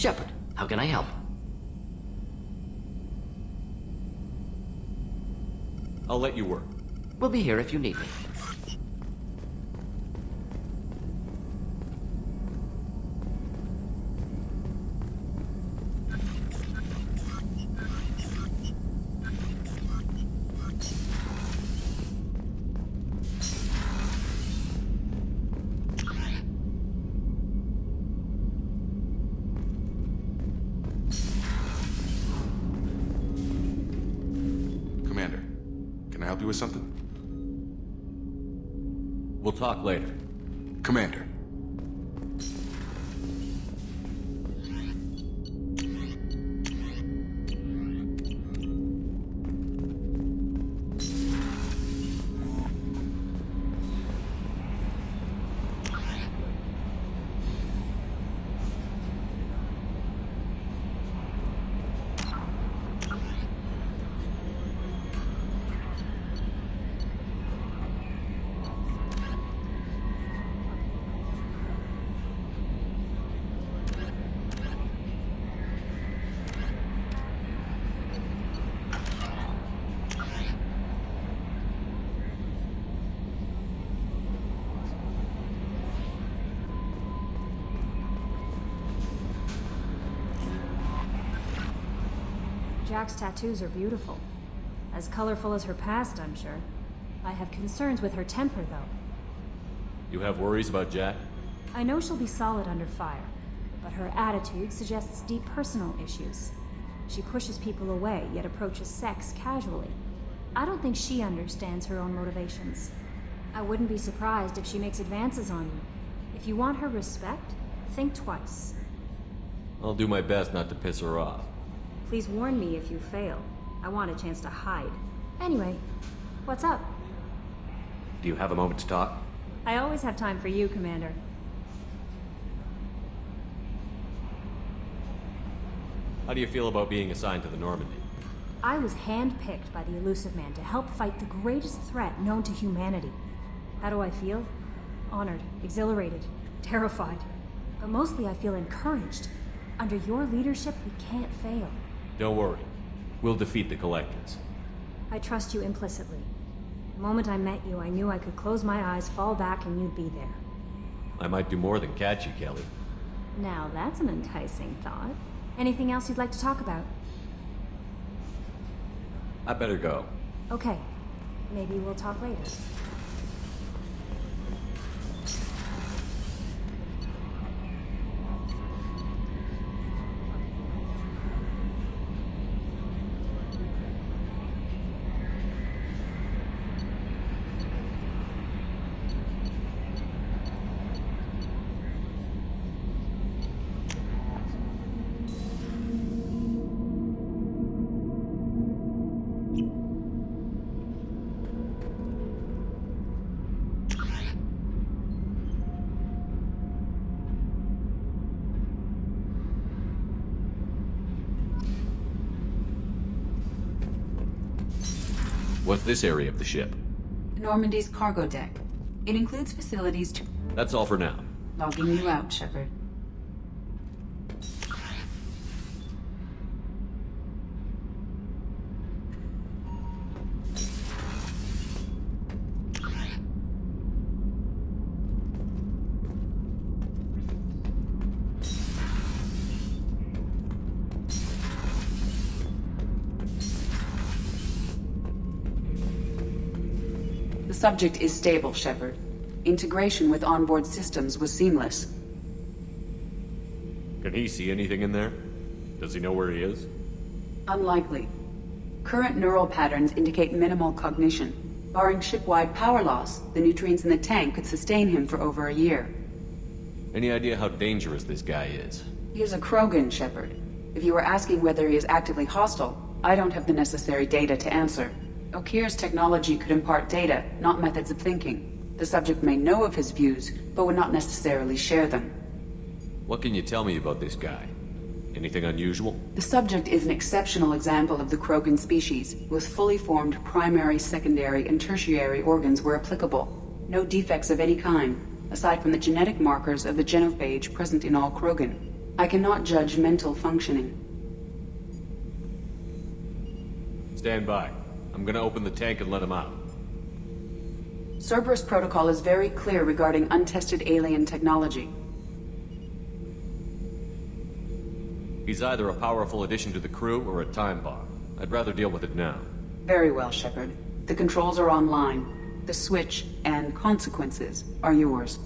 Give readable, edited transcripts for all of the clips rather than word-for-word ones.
Shepard, how can I help? I'll let you work. We'll be here if you need me. Commander, can I help you with something? We'll talk later. Commander. Jack's tattoos are beautiful. As colorful as her past, I'm sure. I have concerns with her temper, though. You have worries about Jack? I know she'll be solid under fire, but her attitude suggests deep personal issues. She pushes people away, yet approaches sex casually. I don't think she understands her own motivations. I wouldn't be surprised if she makes advances on you. If you want her respect, think twice. I'll do my best not to piss her off. Please warn me if you fail. I want a chance to hide. Anyway, what's up? Do you have a moment to talk? I always have time for you, Commander. How do you feel about being assigned to the Normandy? I was handpicked by the Illusive Man to help fight the greatest threat known to humanity. How do I feel? Honored, exhilarated, terrified. But mostly I feel encouraged. Under your leadership, we can't fail. Don't worry. We'll defeat the Collectors. I trust you implicitly. The moment I met you, I knew I could close my eyes, fall back, and you'd be there. I might do more than catch you, Kelly. Now that's an enticing thought. Anything else you'd like to talk about? I better go. Okay. Maybe we'll talk later. What's this area of the ship? Normandy's cargo deck. It includes facilities to... That's all for now. Logging you out, Shepard. The subject is stable, Shepard. Integration with onboard systems was seamless. Can he see anything in there? Does he know where he is? Unlikely. Current neural patterns indicate minimal cognition. Barring ship-wide power loss, the nutrients in the tank could sustain him for over a year. Any idea how dangerous this guy is? He is a Krogan, Shepard. If you were asking whether he is actively hostile, I don't have the necessary data to answer. Okir's technology could impart data, not methods of thinking. The subject may know of his views, but would not necessarily share them. What can you tell me about this guy? Anything unusual? The subject is an exceptional example of the Krogan species, with fully formed primary, secondary, and tertiary organs where applicable. No defects of any kind, aside from the genetic markers of the genophage present in all Krogan. I cannot judge mental functioning. Stand by. I'm gonna open the tank and let him out. Cerberus protocol is very clear regarding untested alien technology. He's either a powerful addition to the crew or a time bomb. I'd rather deal with it now. Very well, Shepard. The controls are online. The switch and consequences are yours.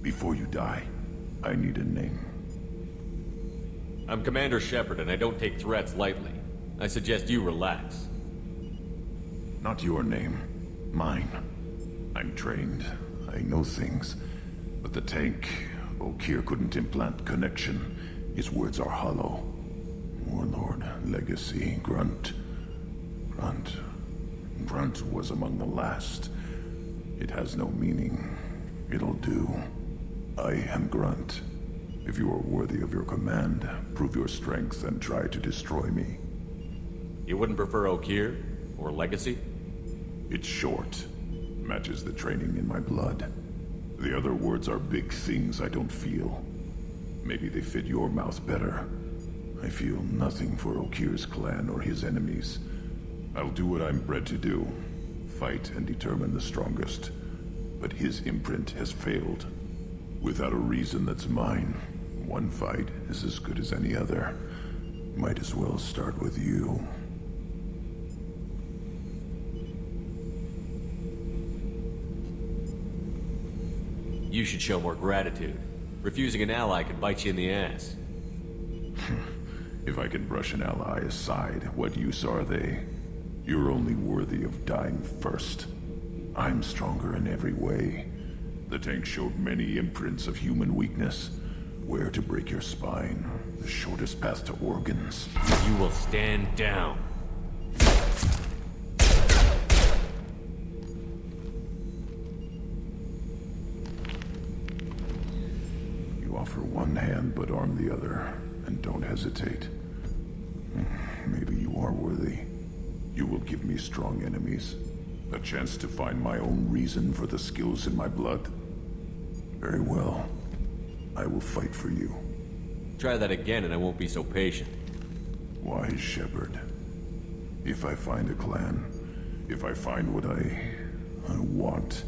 Before you die, I need a name. I'm Commander Shepard, and I don't take threats lightly. I suggest you relax. Not your name. Mine. I'm trained. I know things. But the tank, Okeer couldn't implant connection. His words are hollow. Warlord, Legacy, Grunt. Grunt was among the last. It has no meaning. It'll do. I am Grunt. If you are worthy of your command, prove your strength and try to destroy me. You wouldn't prefer Okeer? Or Legacy? It's short. Matches the training in my blood. The other words are big things I don't feel. Maybe they fit your mouth better. I feel nothing for Okeer's clan or his enemies. I'll do what I'm bred to do. Fight and determine the strongest. But his imprint has failed. Without a reason that's mine, one fight is as good as any other. Might as well start with you. You should show more gratitude. Refusing an ally could bite you in the ass. If I can brush an ally aside, what use are they? You're only worthy of dying first. I'm stronger in every way. The tank showed many imprints of human weakness. Where to break your spine, the shortest path to organs. You will stand down. You offer one hand but arm the other, and don't hesitate. Maybe you are worthy. You will give me strong enemies. A chance to find my own reason for the skills in my blood. Very well. I will fight for you. Try that again and I won't be so patient. Wise Shepard. If I find a clan, if I find what I want,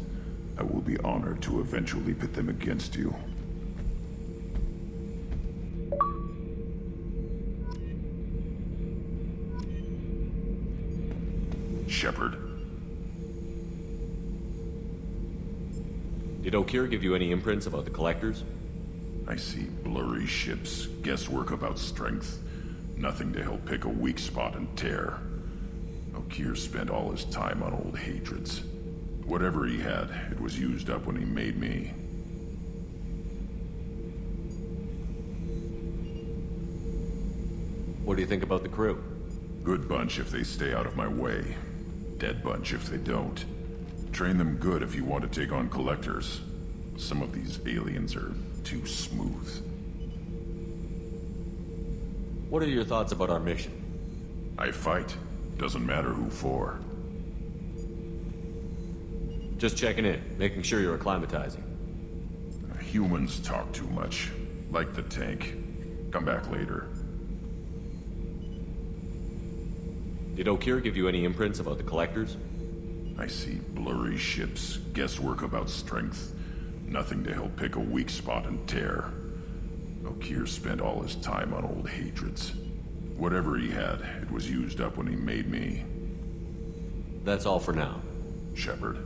I will be honored to eventually pit them against you. Shepard. Did Okeer give you any imprints about the Collectors? I see blurry ships, guesswork about strength. Nothing to help pick a weak spot and tear. Okeer spent all his time on old hatreds. Whatever he had, it was used up when he made me. What do you think about the crew? Good bunch if they stay out of my way. Dead bunch if they don't. Train them good if you want to take on Collectors. Some of these aliens are too smooth. What are your thoughts about our mission? I fight. Doesn't matter who for. Just checking in, making sure you're acclimatizing. Humans talk too much. Like the tank. Come back later. Did Okeer give you any imprints about the Collectors? I see blurry ships, guesswork about strength. Nothing to help pick a weak spot and tear. Okeer spent all his time on old hatreds. Whatever he had, it was used up when he made me. That's all for now. Shepard.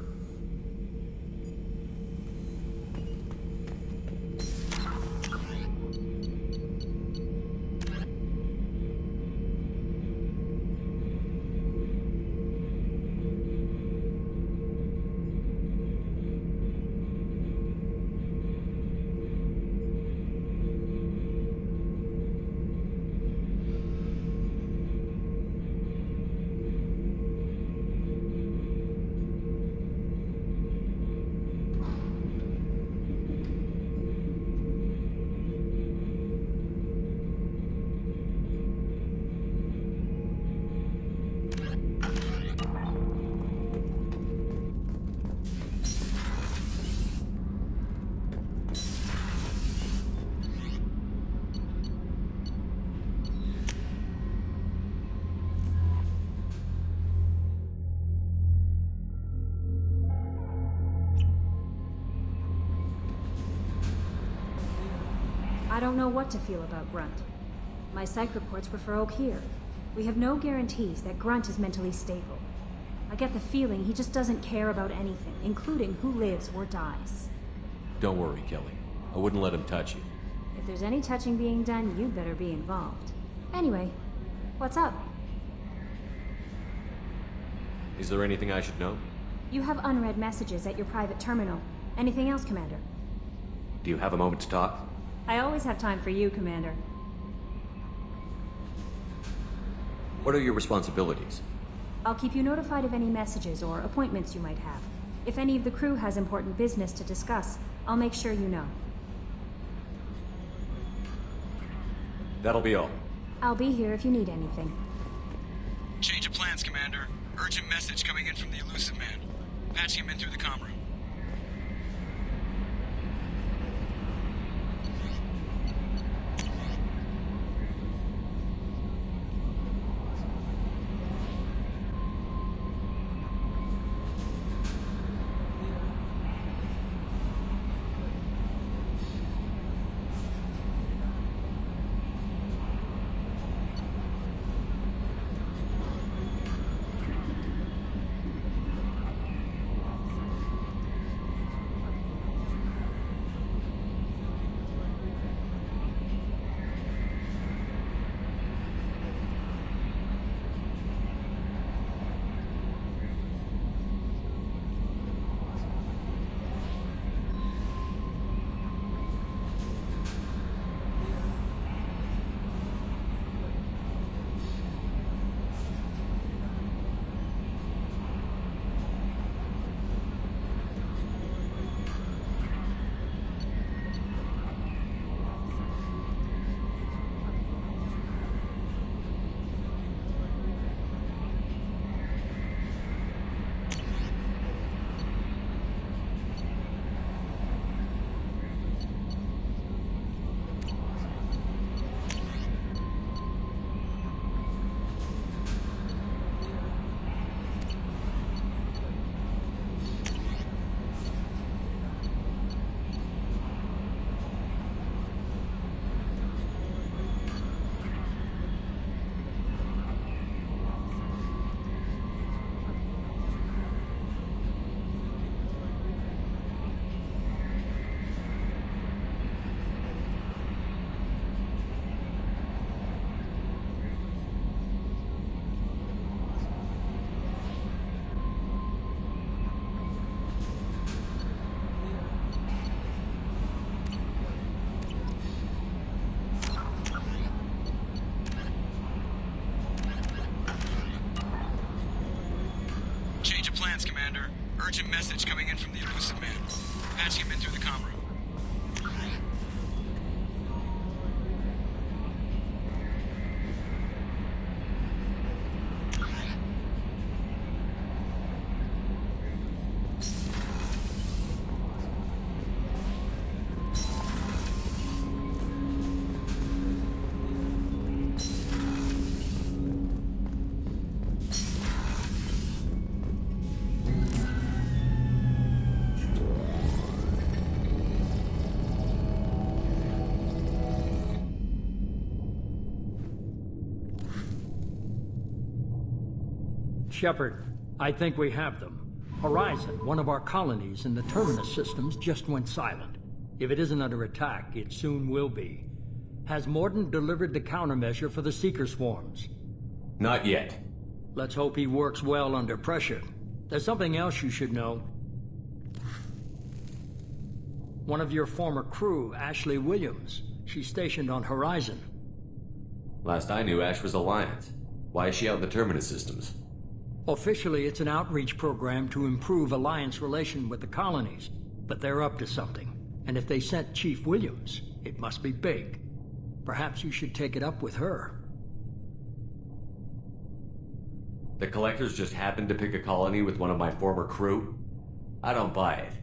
I don't know what to feel about Grunt. My psych reports were for Okier. We have no guarantees that Grunt is mentally stable. I get the feeling he just doesn't care about anything, including who lives or dies. Don't worry, Kelly. I wouldn't let him touch you. If there's any touching being done, you'd better be involved. Anyway, what's up? Is there anything I should know? You have unread messages at your private terminal. Anything else, Commander? Do you have a moment to talk? I always have time for you, Commander. What are your responsibilities? I'll keep you notified of any messages or appointments you might have. If any of the crew has important business to discuss, I'll make sure you know. That'll be all. I'll be here if you need anything. Change of plans, Commander. Urgent message coming in from the Elusive Man. Patching him in through the comm room. Urgent message coming in from the Elusive Man. Patching him in through the comm room. Shepard, I think we have them. Horizon, one of our colonies in the Terminus systems, just went silent. If it isn't under attack, it soon will be. Has Mordin delivered the countermeasure for the Seeker swarms? Not yet. Let's hope he works well under pressure. There's something else you should know. One of your former crew, Ashley Williams, she's stationed on Horizon. Last I knew, Ash was Alliance. Why is she out in the Terminus systems? Officially, it's an outreach program to improve Alliance relation with the colonies, but they're up to something. And if they sent Chief Williams, it must be big. Perhaps you should take it up with her. The Collectors just happened to pick a colony with one of my former crew? I don't buy it.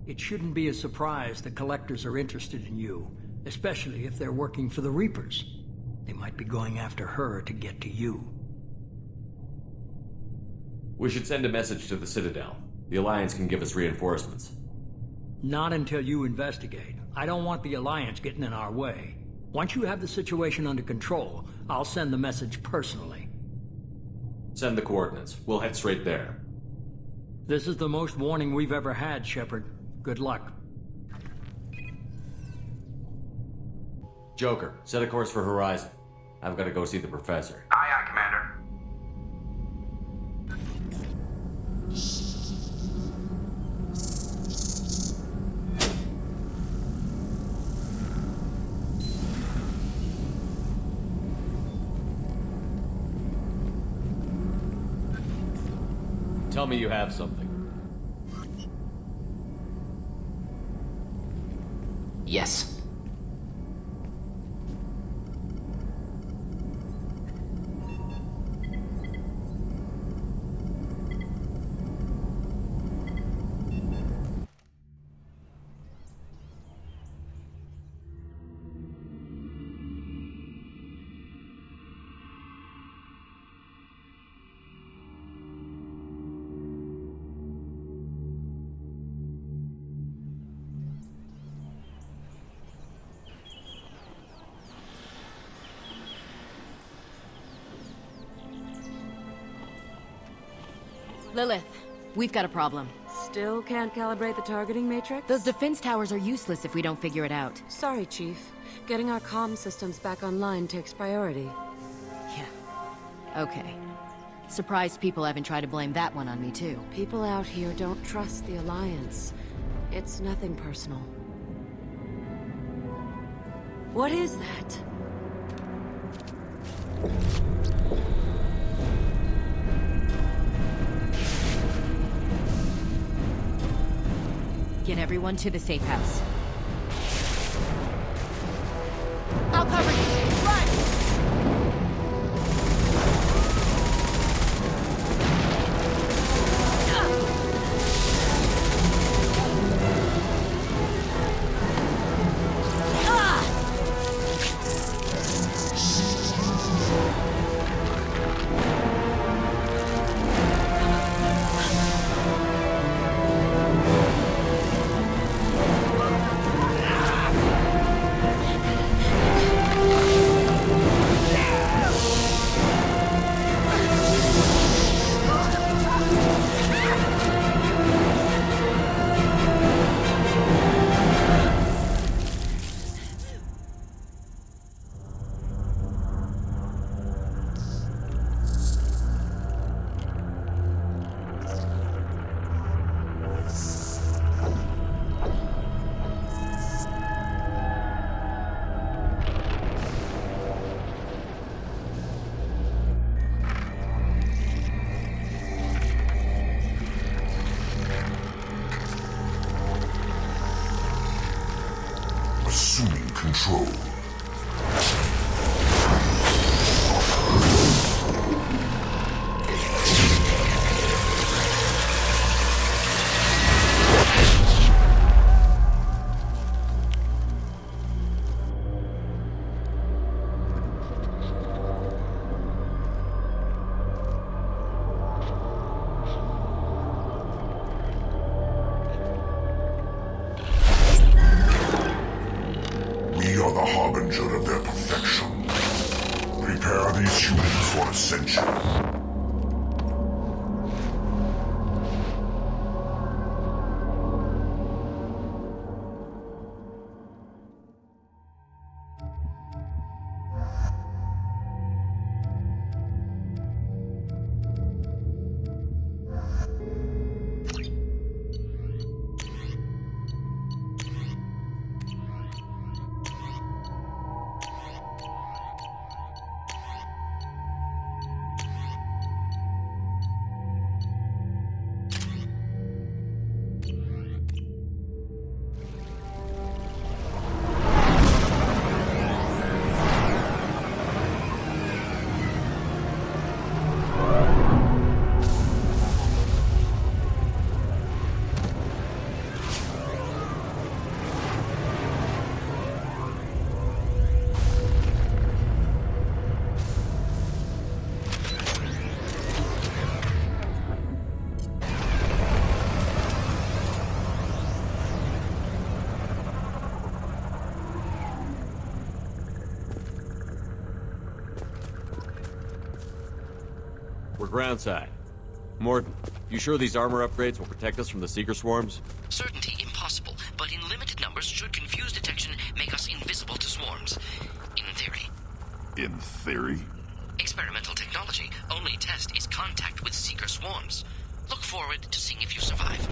It shouldn't be a surprise the Collectors are interested in you, especially if they're working for the Reapers. They might be going after her to get to you. We should send a message to the Citadel. The Alliance can give us reinforcements. Not until you investigate. I don't want the Alliance getting in our way. Once you have the situation under control, I'll send the message personally. Send the coordinates. We'll head straight there. This is the most warning we've ever had, Shepard. Good luck. Joker, set a course for Horizon. I've got to go see the professor. Aye, aye, Commander. Tell me you have something. Yes. Lilith, we've got a problem. Still can't calibrate the targeting matrix? Those defense towers are useless if we don't figure it out. Sorry, Chief. Getting our comm systems back online takes priority. Yeah. Okay. Surprised people haven't tried to blame that one on me, too. People out here don't trust the Alliance. It's nothing personal. What is that? Get everyone to the safe house. I'll cover you! Run! Assuming control. We are the harbinger of their perfection. Prepare these humans for ascension. groundside. Mordin, you sure these armor upgrades will protect us from the Seeker swarms? Certainty impossible, but in limited numbers should confuse detection make us invisible to swarms. In theory. In theory? Experimental technology. Only test is contact with Seeker swarms. Look forward to seeing if you survive.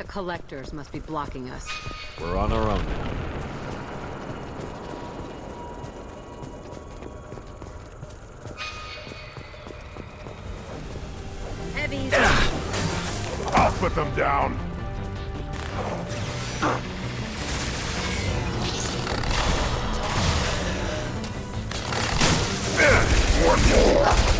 Collectors must be blocking us. We're on our own now. Heavies. I'll put them down. One more.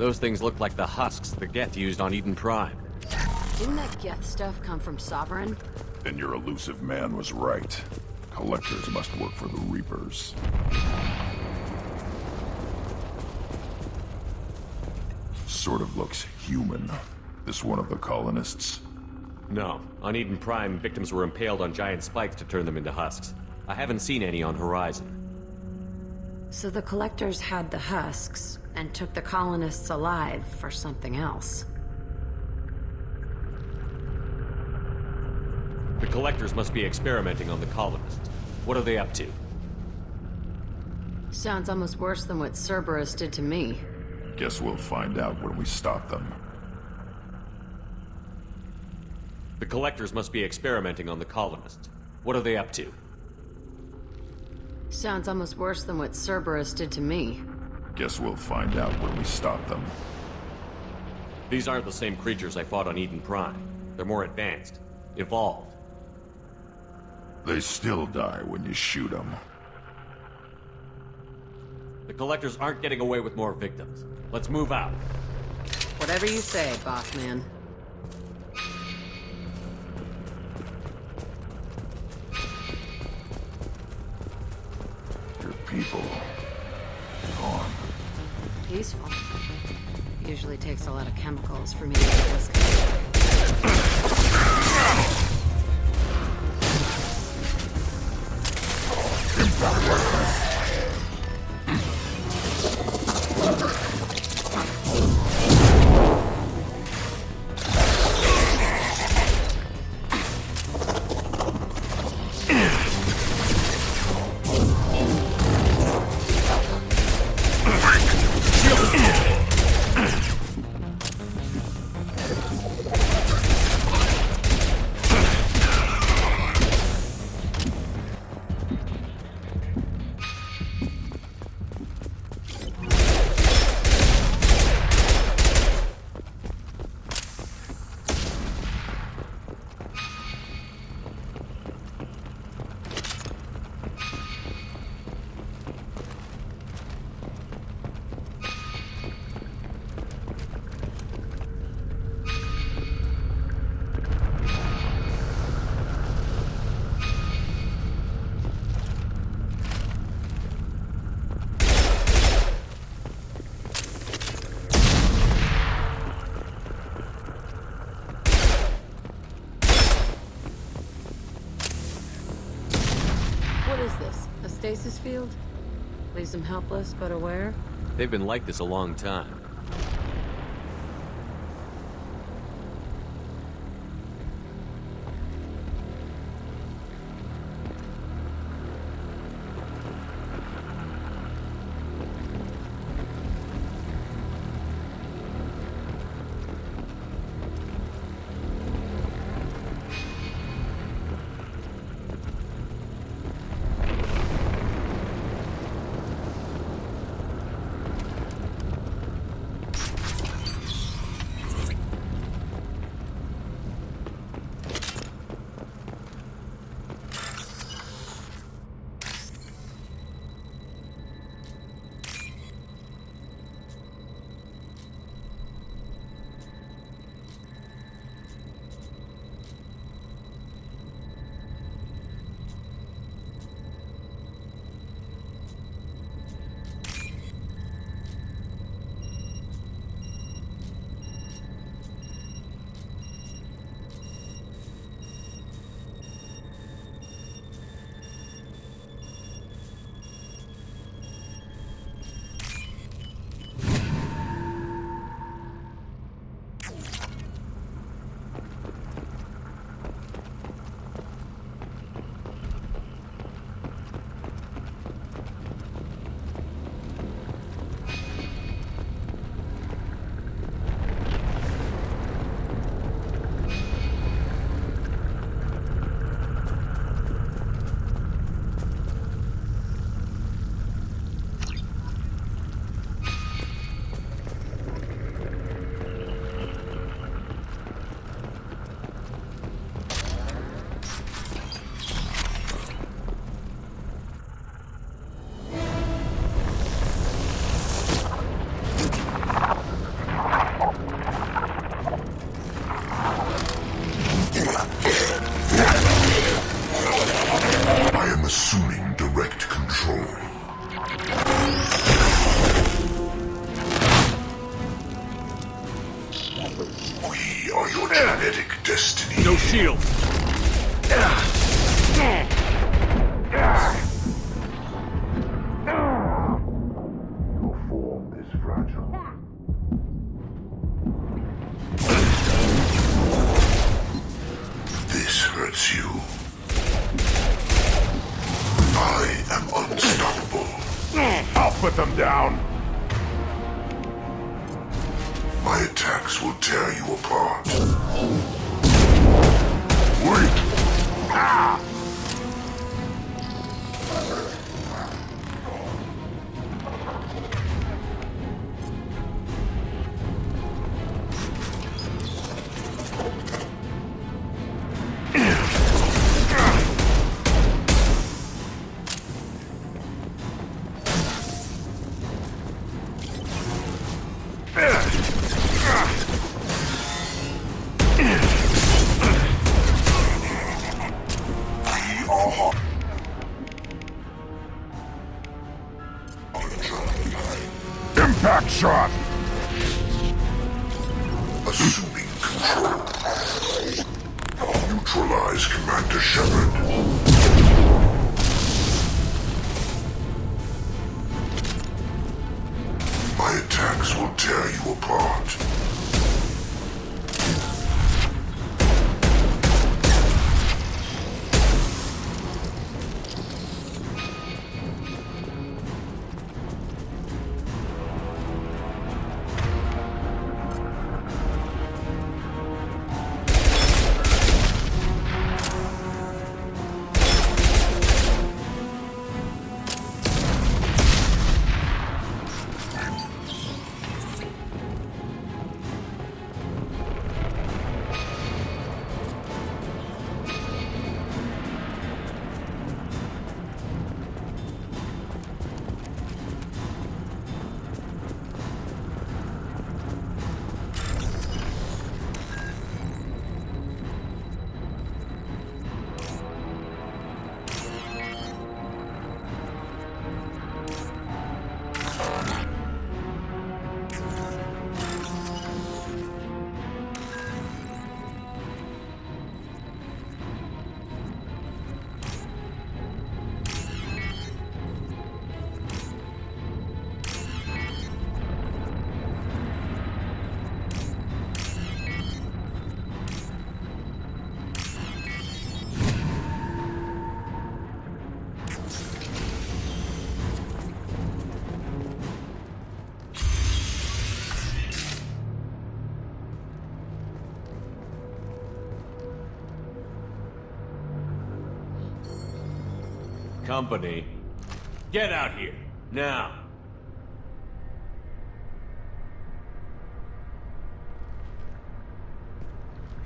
Those things look like the husks the Geth used on Eden Prime. Didn't that Geth stuff come from Sovereign? Then your elusive man was right. Collectors must work for the Reapers. Sort of looks human. This one of the colonists? No. On Eden Prime, victims were impaled on giant spikes to turn them into husks. I haven't seen any on Horizon. So the Collectors had the husks, and took the colonists alive for something else. The Collectors must be experimenting on the colonists. What are they up to? Sounds almost worse than what Cerberus did to me. Guess we'll find out when we stop them. The Collectors must be experimenting on the colonists. What are they up to? Sounds almost worse than what Cerberus did to me. Guess we'll find out when we stop them. These aren't the same creatures I fought on Eden Prime. They're more advanced. Evolved. They still die when you shoot them. The Collectors aren't getting away with more victims. Let's move out. Whatever you say, boss man. Your people... gone. Peaceful. Usually takes a lot of chemicals for me to get this kind What is this? A stasis field? Leaves them helpless but aware? They've been like this a long time. assuming direct control. We are your genetic destiny. No shield. Your form is fragile. This hurts you. I am unstoppable. I'll put them down. My attacks will tear you apart. Wait! Ah! shot! Assuming control. Neutralize Commander Shepard. My attacks will tear you apart. Company, get out here, now!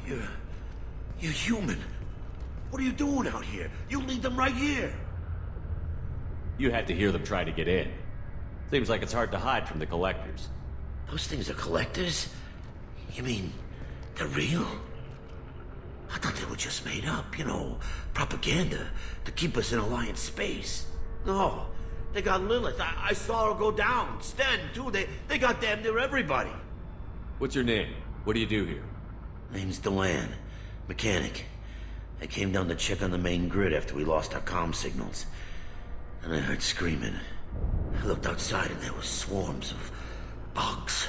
You're human. What are you doing out here? You lead them right here. You had to hear them try to get in. Seems like it's hard to hide from the Collectors. Those things are collectors? You mean, they're real? I thought they were just made up, you know, propaganda to keep us in Alliance space. No, they got Lilith. I saw her go down. Sten, too. They got damn near everybody. What's your name? What do you do here? Name's Delan. Mechanic. I came down to check on the main grid after we lost our comm signals. And I heard screaming. I looked outside and there were swarms of bugs.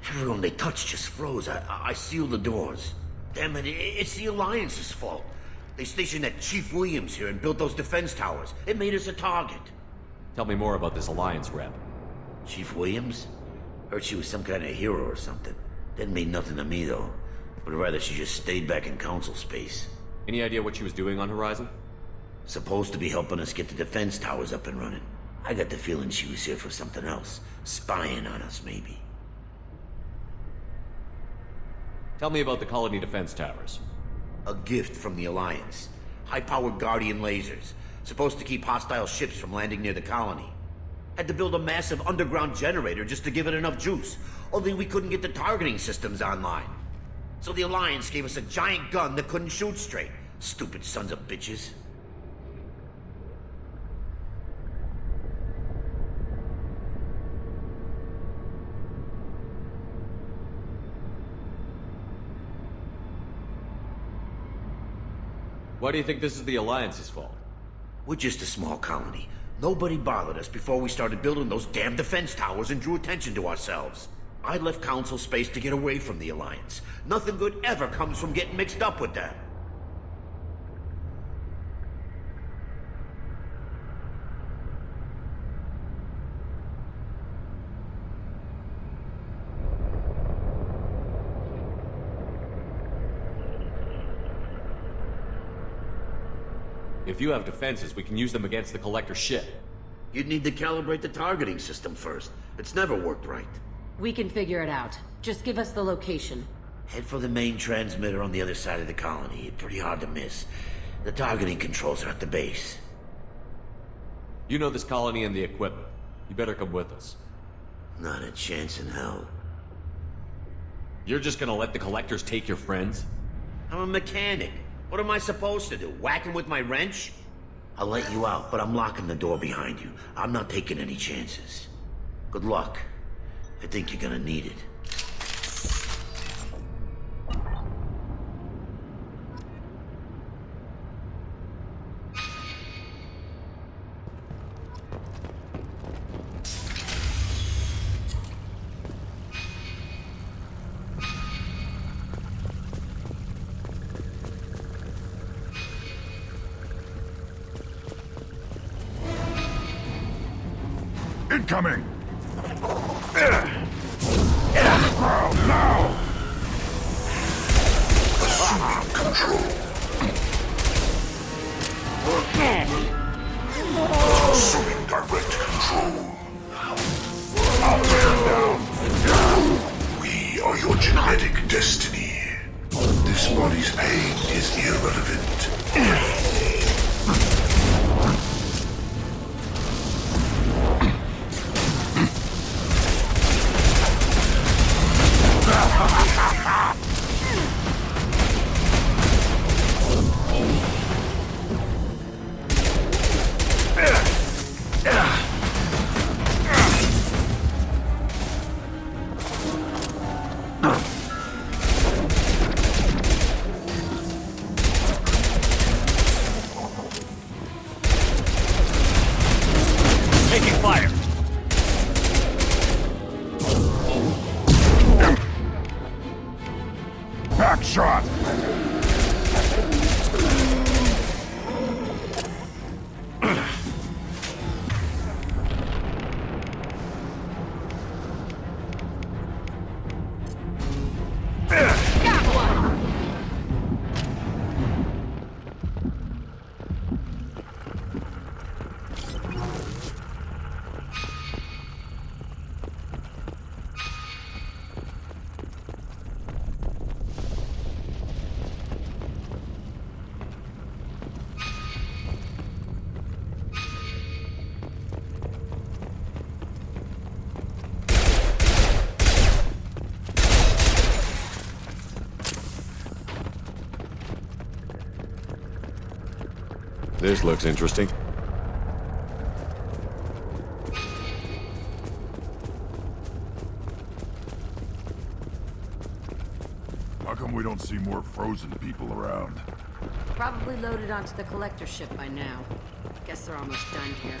Everyone they touched just froze. I sealed the doors. Damn it, it's the Alliance's fault. They stationed that Chief Williams here and built those defense towers. It made us a target. Tell me more about this Alliance rep. Chief Williams? Heard she was some kind of hero or something. Didn't mean nothing to me, though. Would rather she just stayed back in Council space. Any idea what she was doing on Horizon? Supposed to be helping us get the defense towers up and running. I got the feeling she was here for something else. Spying on us, maybe. Tell me about the Colony defense towers. A gift from the Alliance. High-powered Guardian lasers. Supposed to keep hostile ships from landing near the colony. Had to build a massive underground generator just to give it enough juice. Only we couldn't get the targeting systems online. So the Alliance gave us a giant gun that couldn't shoot straight. Stupid sons of bitches. Why do you think this is the Alliance's fault? We're just a small colony. Nobody bothered us before we started building those damn defense towers and drew attention to ourselves. I left Council space to get away from the Alliance. Nothing good ever comes from getting mixed up with them. If you have defenses, we can use them against the Collector ship. You'd need to calibrate the targeting system first. It's never worked right. We can figure it out. Just give us the location. Head for the main transmitter on the other side of the colony. Pretty hard to miss. The targeting controls are at the base. You know this colony and the equipment. You better come with us. Not a chance in hell. You're just gonna let the Collectors take your friends? I'm a mechanic. What am I supposed to do? Whack him with my wrench? I'll let you out, but I'm locking the door behind you. I'm not taking any chances. Good luck. I think you're gonna need it. Incoming! Now! Assuming control. Assuming direct control. I'll put him down! We are your genetic destiny. This body's pain is irrelevant. Taking fire! Back shot! This looks interesting. How come we don't see more frozen people around? Probably loaded onto the collector ship by now. Guess they're almost done here.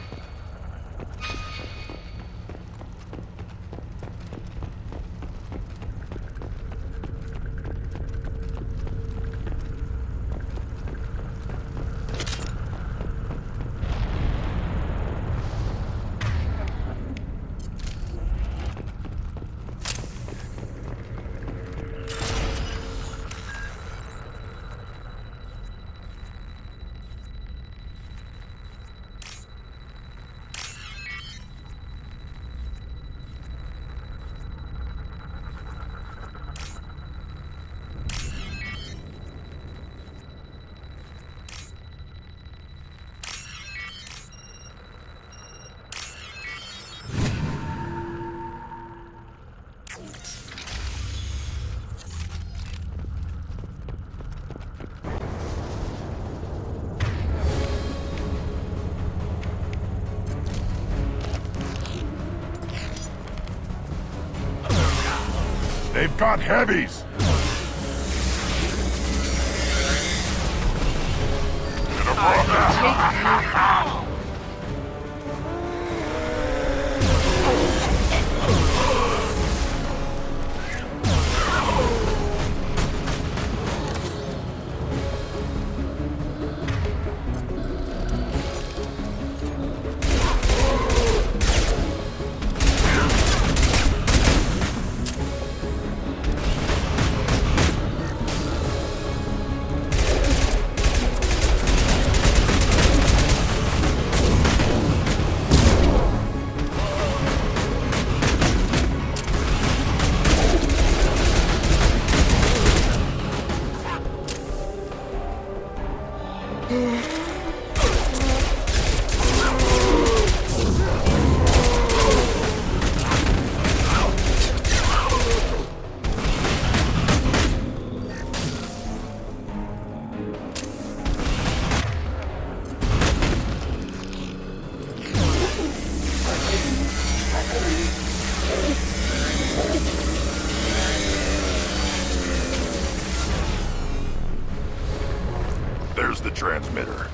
They've got heavies! transmitter.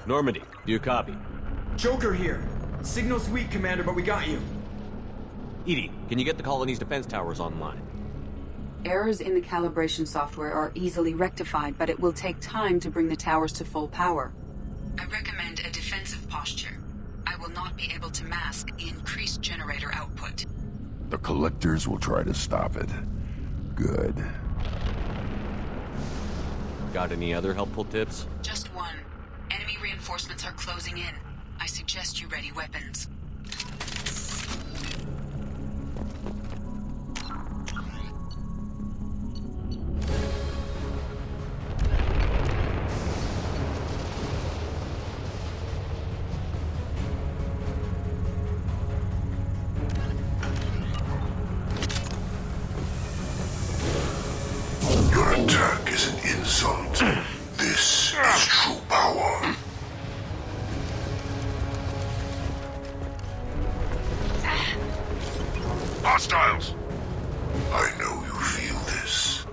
Normandy, do you copy? Joker here. Signal's weak, Commander, but we got you. EDI, can you get the colony's defense towers online? Errors in the calibration software are easily rectified, but it will take time to bring the towers to full power. I recommend a defensive posture. I will not be able to mask the increased generator output. The Collectors will try to stop it. Good. Got any other helpful tips? Just one. Enemy reinforcements are closing in. I suggest you ready weapons. Your attack is an insult. This is true power. Hostiles! I know you feel this.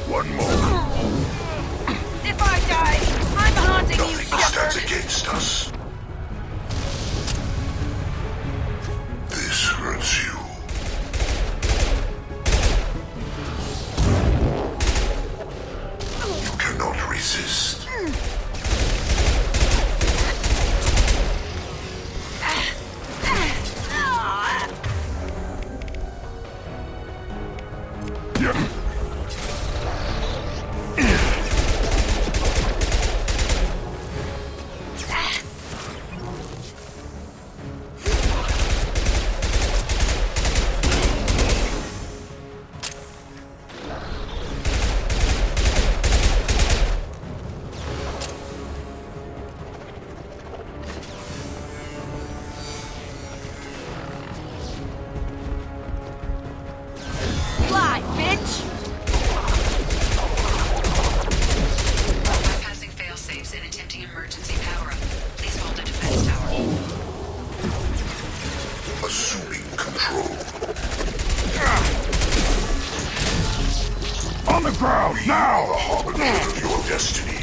One more. If I die, I'm haunting you, Nothing stands Shepard. against us. This hurts you. You cannot resist. Fly, bitch! Bypassing failsafes and attempting emergency power-up. Please hold the defense tower. Assuming control. On the ground, We now! are the harbinger of your destiny.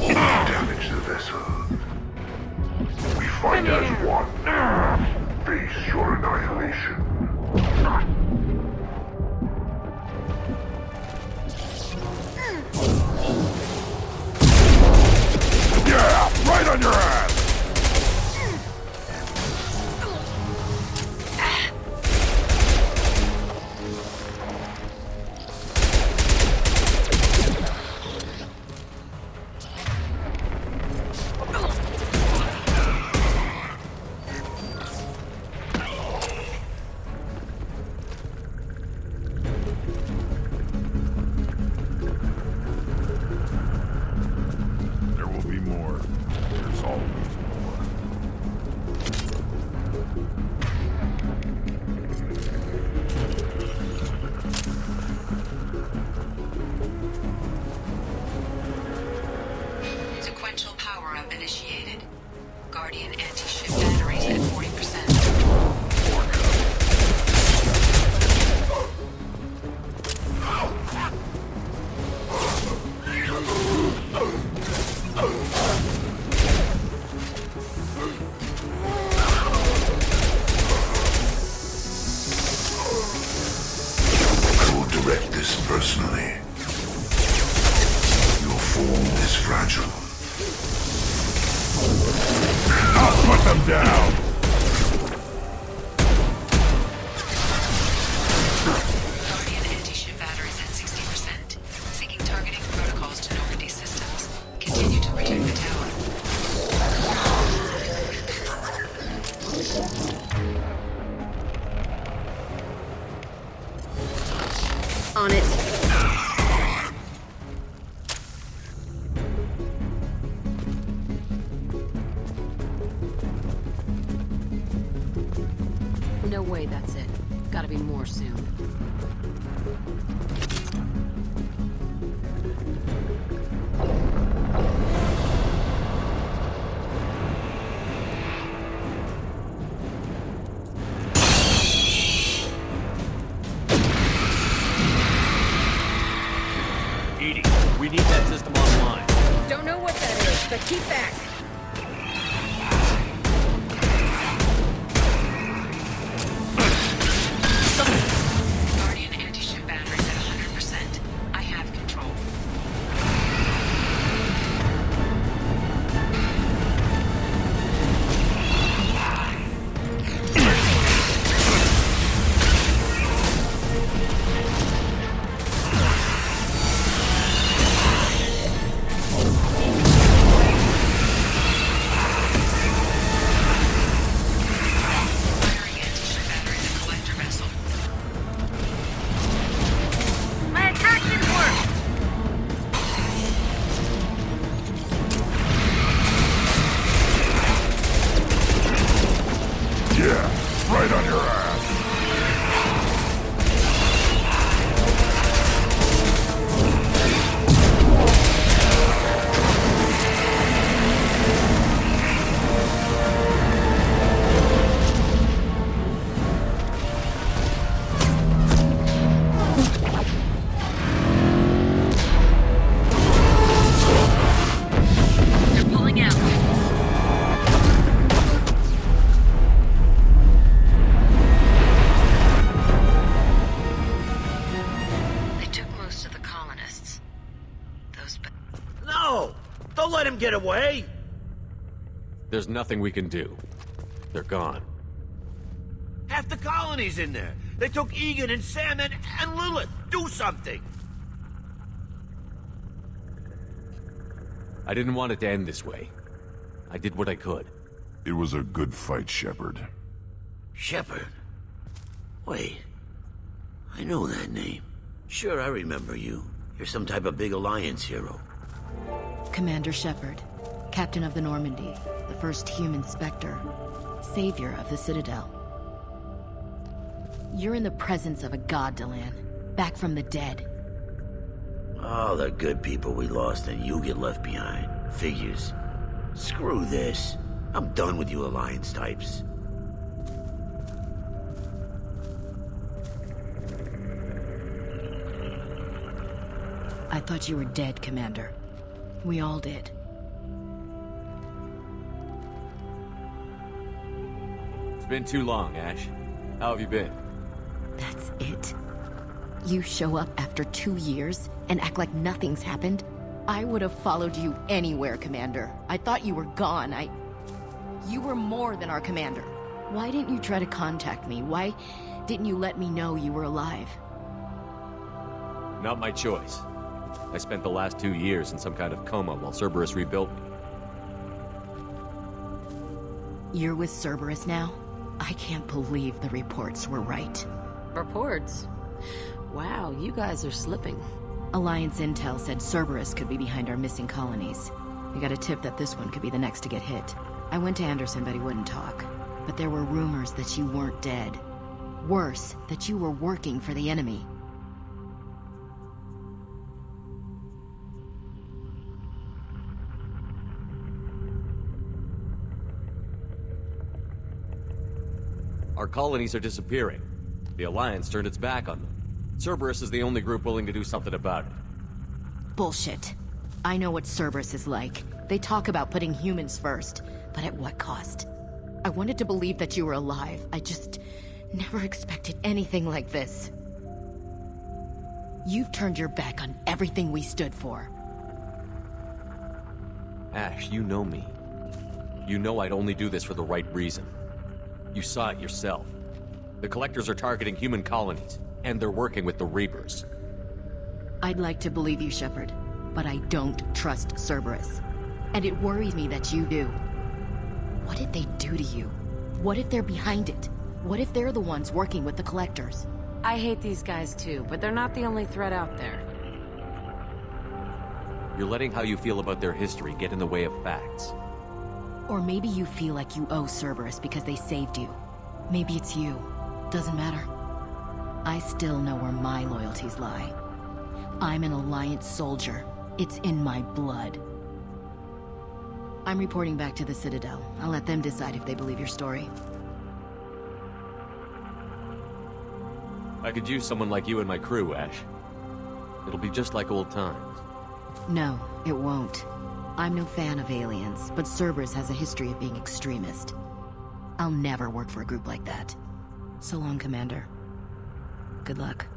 You damage the vessel. We fight as one. Face your annihilation. Yeah, right on your ass! regret this personally. Your form is fragile. I'll put them down! Guardian anti-ship batteries at 60%. Syncing targeting protocols to Normandy systems. Continue to protect the tower. On it. No way that's it. Gotta be more soon. EDI, we need that system online. Don't know what that is, but keep back. Guardian anti-ship batteries at 100%. I have control. Firing anti-ship batteries at collector vessel. My attack didn't work! Yeah, right on your ass. They're pulling out. They took most of the colonists. Those No! Don't let him get away! There's nothing we can do. They're gone. Half the colony's in there. They took Egan and Sam and Lilith. Do something! I didn't want it to end this way. I did what I could. It was a good fight, Shepard. Shepard? Wait. I know that name. Sure, I remember you. You're some type of big Alliance hero. Commander Shepard, Captain of the Normandy, the first human Spectre, savior of the Citadel. You're in the presence of a god, Delan, back from the dead. All the good people we lost and you get left behind. Figures. Screw this. I'm done with you Alliance types. I thought you were dead, Commander. We all did. It's been too long, Ash. How have you been? That's it? You show up after 2 years and act like nothing's happened? I would have followed you anywhere, Commander. I thought you were gone. You were more than our commander. Why didn't you try to contact me? Why didn't you let me know you were alive? Not my choice. I spent the last 2 years in some kind of coma while Cerberus rebuilt me. You're with Cerberus now? I can't believe the reports were right. Reports? Wow, you guys are slipping. Alliance intel said Cerberus could be behind our missing colonies. We got a tip that this one could be the next to get hit. I went to Anderson, but he wouldn't talk. But there were rumors that you weren't dead. Worse, that you were working for the enemy. Our colonies are disappearing. The Alliance turned its back on them. Cerberus is the only group willing to do something about it. Bullshit. I know what Cerberus is like. They talk about putting humans first, but at what cost? I wanted to believe that you were alive. I just never expected anything like this. You've turned your back on everything we stood for. Ash, you know me. You know I'd only do this for the right reason. You saw it yourself. The Collectors are targeting human colonies, and they're working with the Reapers. I'd like to believe you, Shepard, but I don't trust Cerberus. And it worries me that you do. What did they do to you? What if they're behind it? What if they're the ones working with the Collectors? I hate these guys too, but they're not the only threat out there. You're letting how you feel about their history get in the way of facts. Or maybe you feel like you owe Cerberus because they saved you. Maybe it's you. Doesn't matter. I still know where my loyalties lie. I'm an Alliance soldier. It's in my blood. I'm reporting back to the Citadel. I'll let them decide if they believe your story. I could use someone like you in my crew, Ash. It'll be just like old times. No, it won't. I'm no fan of aliens, but Cerberus has a history of being extremist. I'll never work for a group like that. So long, Commander. Good luck.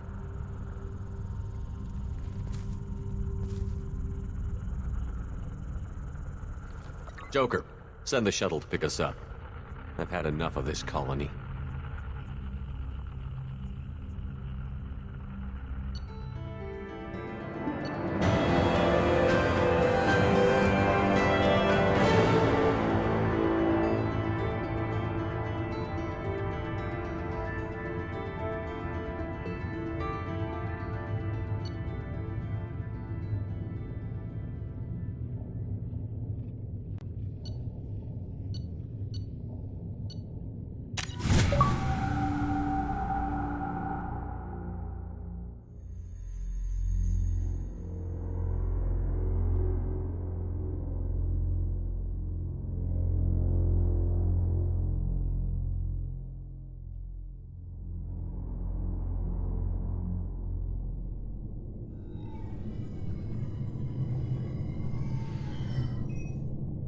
Joker, send the shuttle to pick us up. I've had enough of this colony.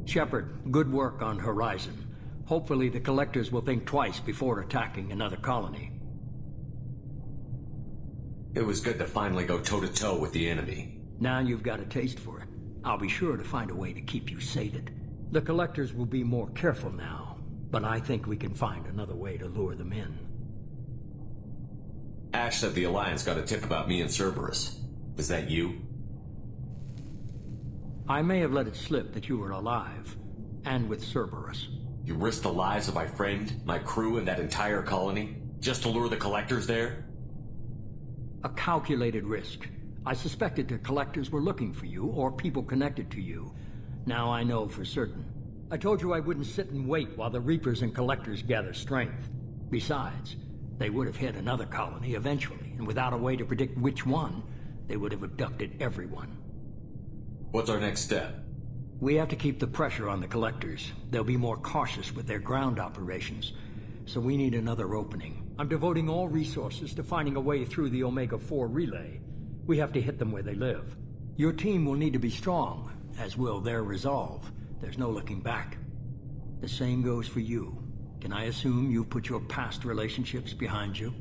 Shepard, good work on Horizon. Hopefully the Collectors will think twice before attacking another colony. It was good to finally go toe-to-toe with the enemy. Now you've got a taste for it. I'll be sure to find a way to keep you sated. The Collectors will be more careful now, but I think we can find another way to lure them in. Ash said the Alliance got a tip about me and Cerberus. Was that you? I may have let it slip that you were alive, and with Cerberus. You risked the lives of my friend, my crew, and that entire colony, just to lure the Collectors there? A calculated risk. I suspected the Collectors were looking for you, or people connected to you. Now I know for certain. I told you I wouldn't sit and wait while the Reapers and Collectors gather strength. Besides, they would have hit another colony eventually, and without a way to predict which one, they would have abducted everyone. What's our next step? We have to keep the pressure on the Collectors. They'll be more cautious with their ground operations, so we need another opening. I'm devoting all resources to finding a way through the Omega-4 relay. We have to hit them where they live. Your team will need to be strong, as will their resolve. There's no looking back. The same goes for you. Can I assume you've put your past relationships behind you?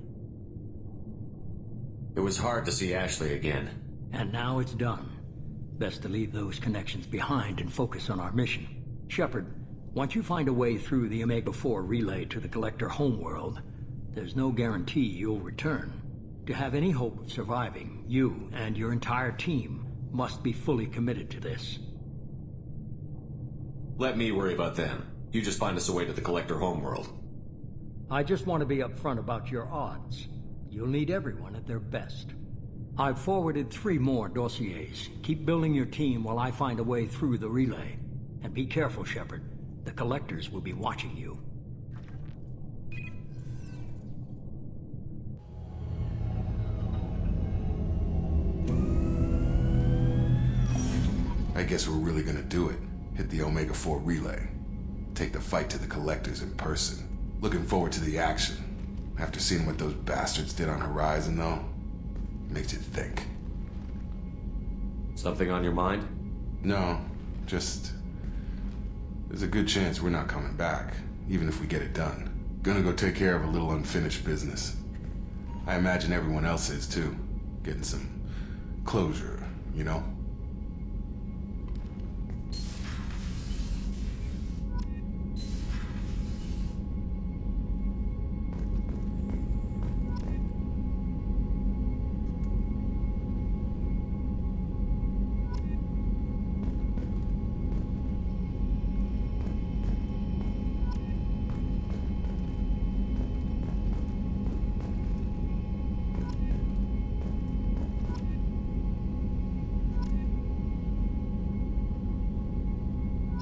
It was hard to see Ashley again. And now it's done. Best to leave those connections behind and focus on our mission. Shepard, once you find a way through the Omega-4 relay to the Collector homeworld, there's no guarantee you'll return. To have any hope of surviving, you and your entire team must be fully committed to this. Let me worry about them. You just find us a way to the Collector homeworld. I just want to be upfront about your odds. You'll need everyone at their best. I've forwarded 3 more dossiers. Keep building your team while I find a way through the relay. And be careful, Shepard. The Collectors will be watching you. I guess we're really gonna do it. Hit the Omega-4 relay. Take the fight to the Collectors in person. Looking forward to the action. After seeing what those bastards did on Horizon, though, makes you think. Something on your mind? No, just... there's a good chance we're not coming back, even if we get it done. Gonna go take care of a little unfinished business. I imagine everyone else is, too. Getting some Closure, you know?